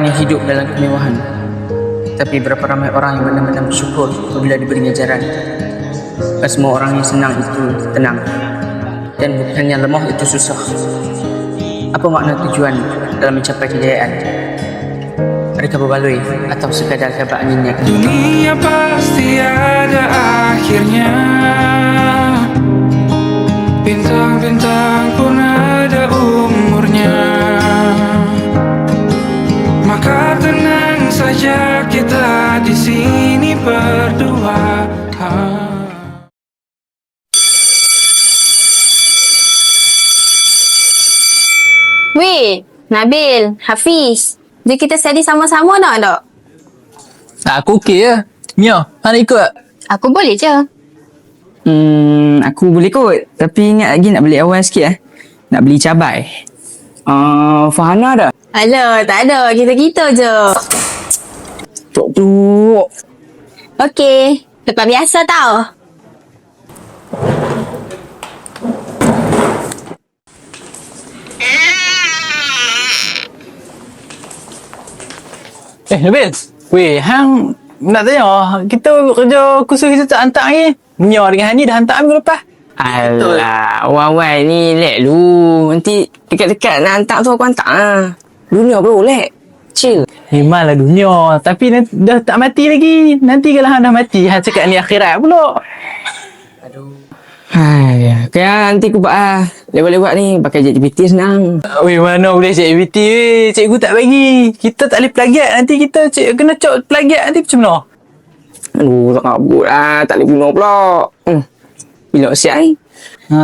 orang yang hidup dalam kemewahan. Tapi berapa ramai orang yang benar-benar bersyukur apabila diberi ajaran. Dan semua orang yang senang itu tenang. Dan bukannya lemah itu susah. Apa makna tujuan dalam mencapai kejayaan? Adakah berbaloi atau sekadar kabak angin yang Dunia pasti ada akhirnya. Bintang-bintang pun ada umurnya. Maka tenang saja kita di sini berdua. Weh, Nabil, Hafiz. Jom kita study sama-sama nak? Aku okey je. Mia, nak ikut tak? Aku boleh je. Aku boleh kot. Tapi ingat lagi nak beli awal sikit Nak beli cabai. Fahana dah? Alah, tak ada. Kita-kita je. Tu. Okey. Lepas biasa tau. Nabil. Weh, hang nak tanya, kita kerja kursus kita tak hantar lagi. Mia dengan Hani dah hantar minggu lepas. Alah, awal-awal ni lek lu. Nanti dekat-dekat nak hantar tu aku hantar lah. Dunia bro, lek. Chill. Memanglah dunia, tapi dah tak mati lagi. Nanti kalau hang dah mati, hang cakap ni akhirat pula. Hai, kaya nanti aku buat lewat-lewat ni pakai ChatGPT senang. Weh, mana boleh ChatGPT weh. Cikgu tak bagi. Kita tak boleh plagiat. Nanti kita kena cok plagiat nanti macam mana? Aduh, tak kabut lah. Tak boleh guna pula. Bila siap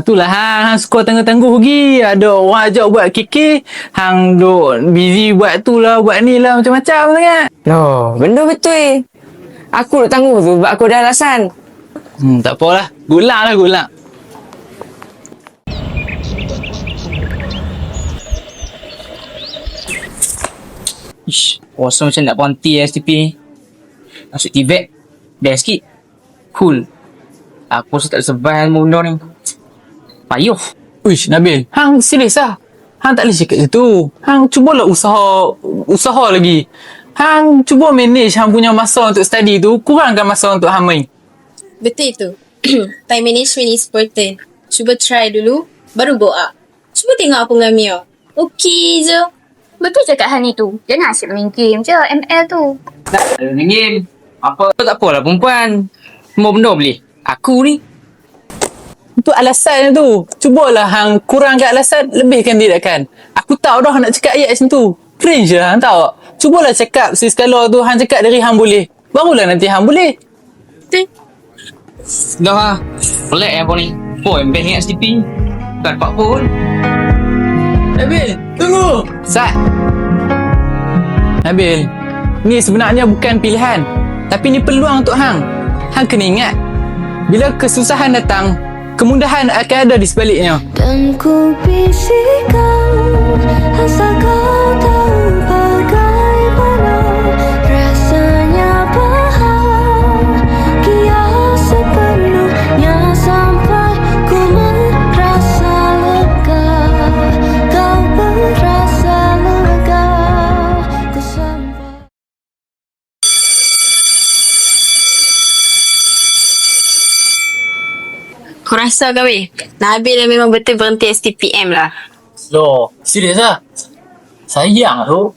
Itulah hang suka tangguh-tangguh lagi. Ada orang ajak buat KK, hang duk busy buat tu lah, buat ni lah, macam-macam sangat. Loh, benda betul Aku duk tangguh tu sebab aku ada alasan. Tak apalah. Good luck. Ish, rasa macam nak berhenti STP ni. Masuk TVET, best sikit. Cool. Aku rasa tak ada sebahan benda ni. Payuh. Uish, Nabil, hang serius lah. Hang tak boleh cakap macam tu. Hang cubalah usaha lagi. Hang cuba manage hang punya masa untuk study tu, kurangkan masa untuk hang main. Betul itu. Time management is important. Cuba try dulu, baru go up. Cuba tengok aku dengan Mia. Okey je. Betul cakap Hani tu. Jangan asyik main game je ML tu. Tak ada game. Apa tak apalah perempuan. Semua benda boleh. Aku ni. Itu alasan tu. Cubalah hang kurangkan alasan, lebihkan tindakan. Aku tahu dah nak cakap ayat macam tu. Cringe lah hang tahu. Cubalah cakap sekala tu hang cakap dari hang boleh. Barulah nanti hang boleh. Betul. Dah lah. Pelik apa ni. Poin best ingat STP. Tak dapat pun. Nabil, tunggu. Sat. Nabil, ni sebenarnya bukan pilihan. Tapi ni peluang untuk hang. Hang kena ingat. Bila kesusahan datang, kemudahan akan ada di sebaliknya. Dan ku bisikan asal kau tahu bagaimana rasanya bahagia sepenuhnya sampai ku merasa lega. Kau berasa lega, ku sampai. Kau rasa ke weh? Nabil memang betul berhenti STPM lah. Loh, serius lah? Sayang tu.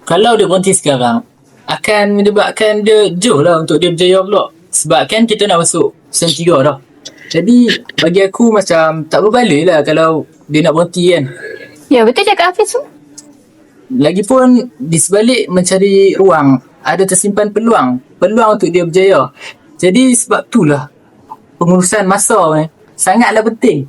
Kalau dia berhenti sekarang, akan menyebabkan dia jauh lah untuk dia berjaya pula. Sebab kan kita nak masuk season 3 dah. Jadi, bagi aku macam tak berbaloi lah kalau dia nak berhenti kan. Ya, betul cakap Hafiz tu. Lagipun, di sebalik mencari ruang, ada tersimpan peluang untuk dia berjaya. Jadi, sebab itulah pengurusan masa ni sangatlah penting.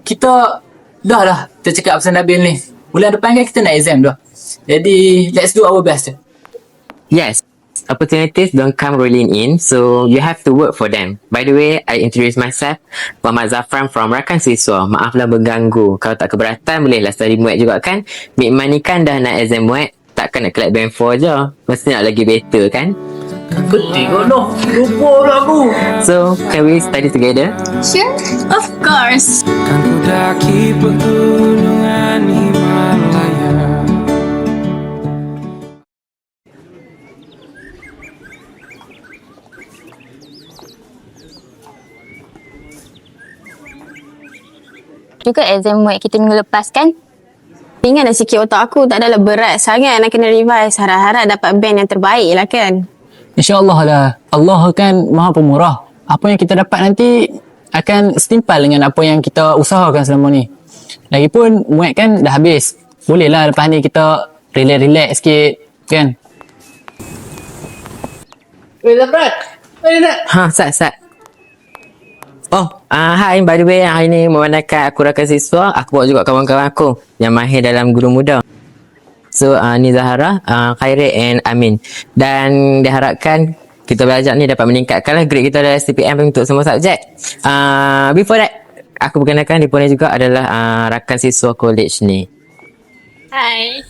Kita dah lah tercakap pasal Nabil ni. Bulan depan kan kita nak exam dah. Jadi, let's do our best. Yes, opportunities don't come rolling in, so you have to work for them. By the way, I introduce myself, Muhammad Zafran from Rakan Siswa. Maaflah mengganggu. Kalau tak keberatan, bolehlah study MUET juga kan. Mik ni kan dah nak exam MUET, takkan nak collect band 4 je. Mesti nak lagi better kan? Penting kot noh. Lupa pula aku. So, can we study together? Sure, of course. Kan ku daki pegunungan Himalaya. juga exam mood kita minggu lepas kan? Ingatlah sikit otak aku tak adalah berat sangat nak kena revise. Harap-harap dapat band yang terbaik lah kan. InsyaAllah lah. Allah kan maha pemurah. Apa yang kita dapat nanti akan setimpal dengan apa yang kita usahakan selama ni. Lagipun muat kan dah habis. Bolehlah lepas ni kita relax-relax sikit kan? Sat. Oh, hai, by the way, hari ni memandangkan aku rakan siswa, aku bawa juga kawan-kawan aku yang mahir dalam guru muda. So, ni Zahara, Khairi and Amin. Dan diharapkan kita belajar ni dapat meningkatkanlah grade kita dalam SPM untuk semua subjek. Before that, aku perkenalkan mereka ni juga adalah rakan siswa college ni. Hai.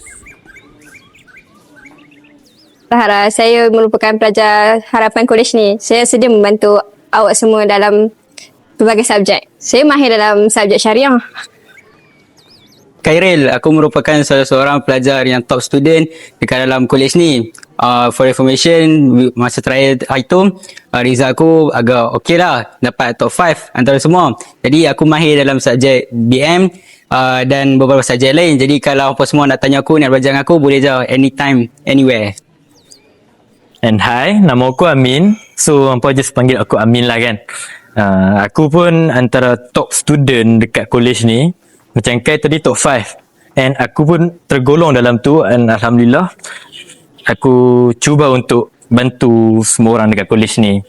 Zahara, saya merupakan pelajar harapan kolej ni. Saya sedia membantu awak semua dalam pelbagai subjek. Saya mahir dalam subjek syariah. Khairil, aku merupakan salah seorang pelajar yang top student dekat dalam kolej ni. For information, masa terakhir hitung, result aku agak okey lah. Dapat top 5 antara semua. Jadi aku mahir dalam subjek BM dan beberapa subjek lain. Jadi kalau apa semua nak tanya aku, nak belajar dengan aku, boleh je anytime, anywhere. And hi, nama aku Amin. So, hampa just panggil aku Amin lah kan. Aku pun antara top student dekat college ni. Macam Kai tadi top 5. And aku pun tergolong dalam tu. And Alhamdulillah, aku cuba untuk bantu semua orang dekat college ni.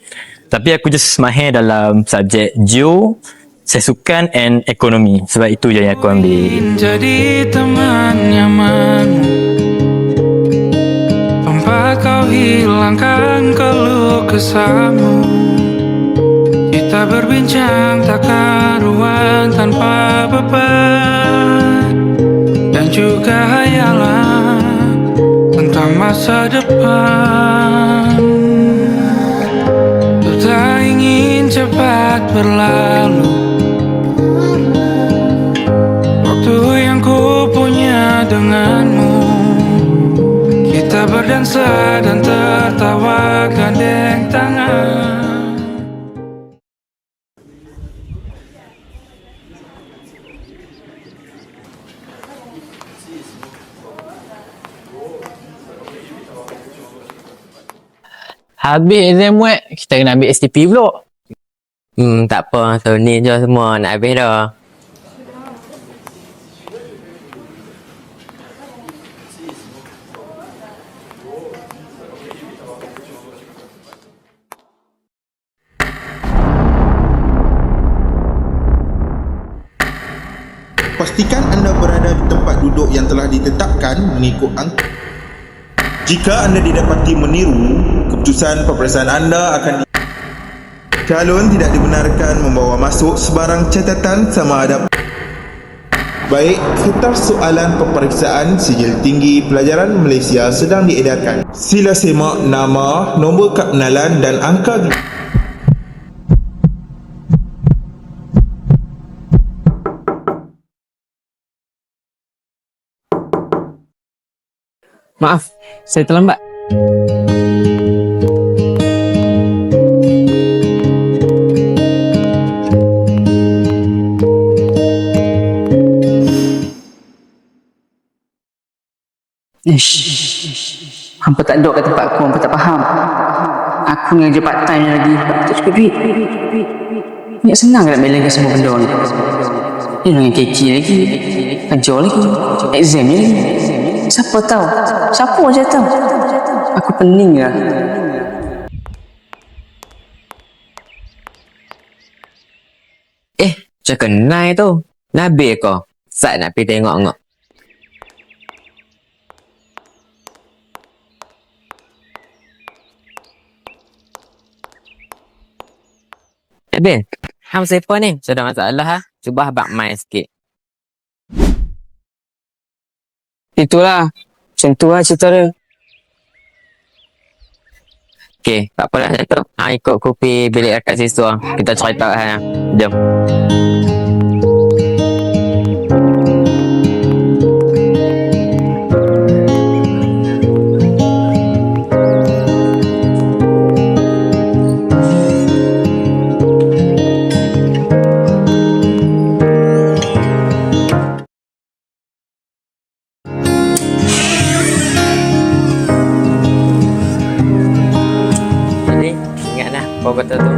Tapi aku just mahir dalam subjek Geo, Sesukan and Ekonomi. Sebab itu je yang aku ambil. Jadi teman nyaman, tempat kau hilangkan keluh kesahmu. Kita berbincang tak karuan tanpa beban, dan juga hayalan tentang masa depan. Tak ingin cepat berlalu waktu yang ku punya denganmu. Kita berdansa dan tertawa gandeng tangan. Habis exam muat, kita kena ambil STP pula. Tak apa, so ni je semua nak habis dah. Pastikan anda berada di tempat duduk yang telah ditetapkan mengikut angka. Jika anda didapati meniru, keputusan peperiksaan anda akan calon tidak dibenarkan membawa masuk sebarang catatan sama ada baik kertas soalan peperiksaan sijil tinggi pelajaran Malaysia sedang diedarkan. Sila semak nama, nombor kad pengenalan dan angka. Maaf, saya terlambat. Hampa tak duduk kat tempat aku, hampa tak faham. Aku ni kerja part time lagi, tak cukup duit. Ni senang nak balance semua benda ni. Ni dengan keki lagi, kerja lagi, exam ni lagi. Siapa tahu? Siapa je tahu? Aku pening lah. Macam kenal tu. Nabil kau. Sat nak pergi tengok-tengok. Nabil, ham siapa ni? Sudah masalah ha? Cuba abang main sikit. Itulah. Macam tu lah cerita dia. Okey, tak apa lah macam tu. Ikut kopi bilik rakat siswa. Kita cerita ha. Jom. tu.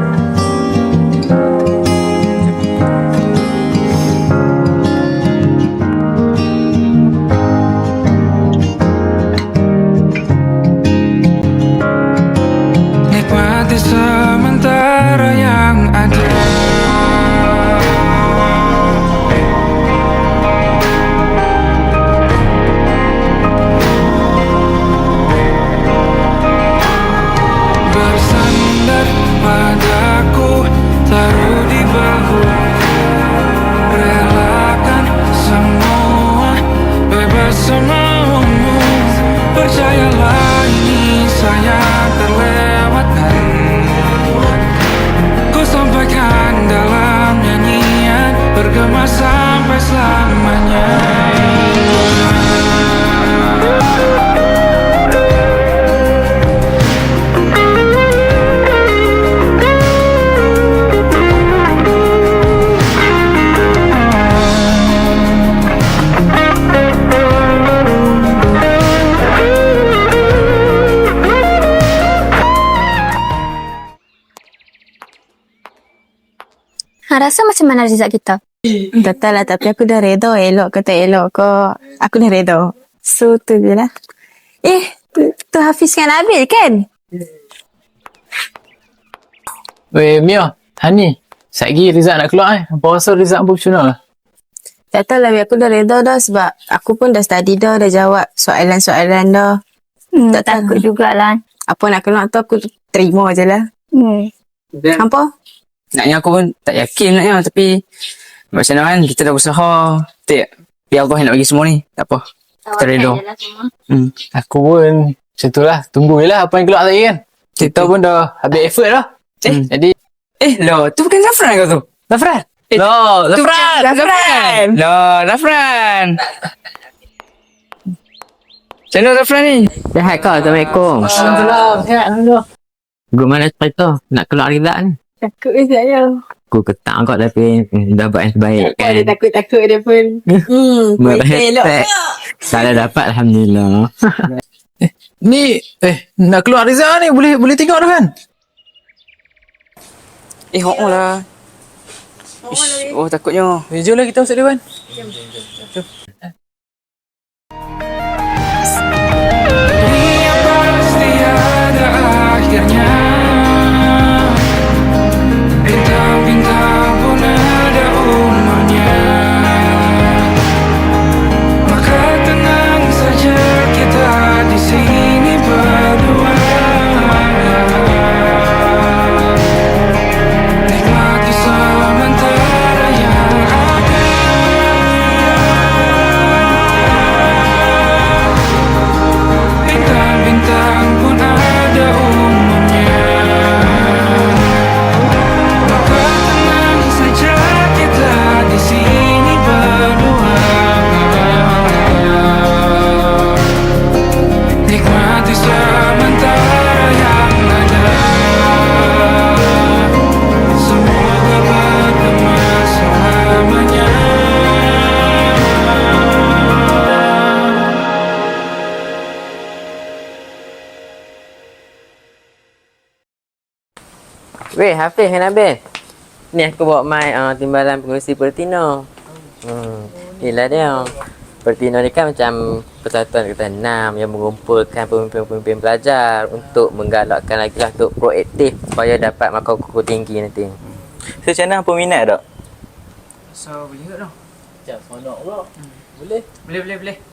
Nikmati sementara yang ada. Bersandar padaku, taruh di bahu. Relakan semua, bebas semaumu. Percayalah ini sayang terlewatkan. Ku sampaikan dalam nyanyian, bergema sampai selamanya. Rasa macam mana result kita? Tak tahu lah, tapi aku dah reda. Elok ke tak elok ke, aku dah reda. So tu je lah. Tu Hafiz kan Abil kan? Weh Mia, Hani, sekejap Rizal nak keluar Apa rasa Rizal apa macam mana lah? Tak tahu lah, aku dah reda dah sebab aku pun dah study dah jawab soalan-soalan dah. Tak takut jugalah. Apa nak keluar tu aku terima je lah. Hampa? Naknya aku pun tak yakin naknya, tapi macam mana kan, kita dah usaha. Biar Allah yang nak bagi semua ni. Tak apa. Kita reda. Aku pun macam tu lah. Tunggu je lah apa yang keluar tadi kan. Kita pun dah habis effort dah. Jadi Loh, tu bukan Zafran kau tu? Zafran. Loh, Zafran. Loh, Zafran. Macam mana Zafran ni? Sihat kau, Assalamualaikum. Alhamdulillah, sihat Alhamdulillah. Gimana cerita? Nak keluar result ni? Takut je saya. Aku ketak kau tapi dah buat yang terbaik Kan kan. dia takut dia pun. Elok. Salah dapat, Alhamdulillah. Ni nak keluar Rizal ni boleh tengok dah kan? Ho'o lah. Oh, takutnya. Jom lah kita masuk dewan. Dunia pasti ada akhirnya. Bintang-bintang pun ada umurnya. Maka tenang saja kita di sini berdua. Nikmati sementara yang ada. Bintang-bintang pun ada umurnya. Maka tenang saja kita di sini berdua. Nikmati sementara yang ada. Semoga bergema selamanya. Weh, Hafiz kan Abil? Ni aku bawa my timbalan pengurusi Pertino. Inilah dia. Pertino ni kan macam persatuan ke-6 yang mengumpulkan pemimpin-pemimpin pelajar untuk menggalakkan lagi lah untuk proaktif supaya dapat markah kukuh tinggi nanti. So macam mana peminat tak? So, boleh tak dah? Macam sonok pula. Boleh. Boleh.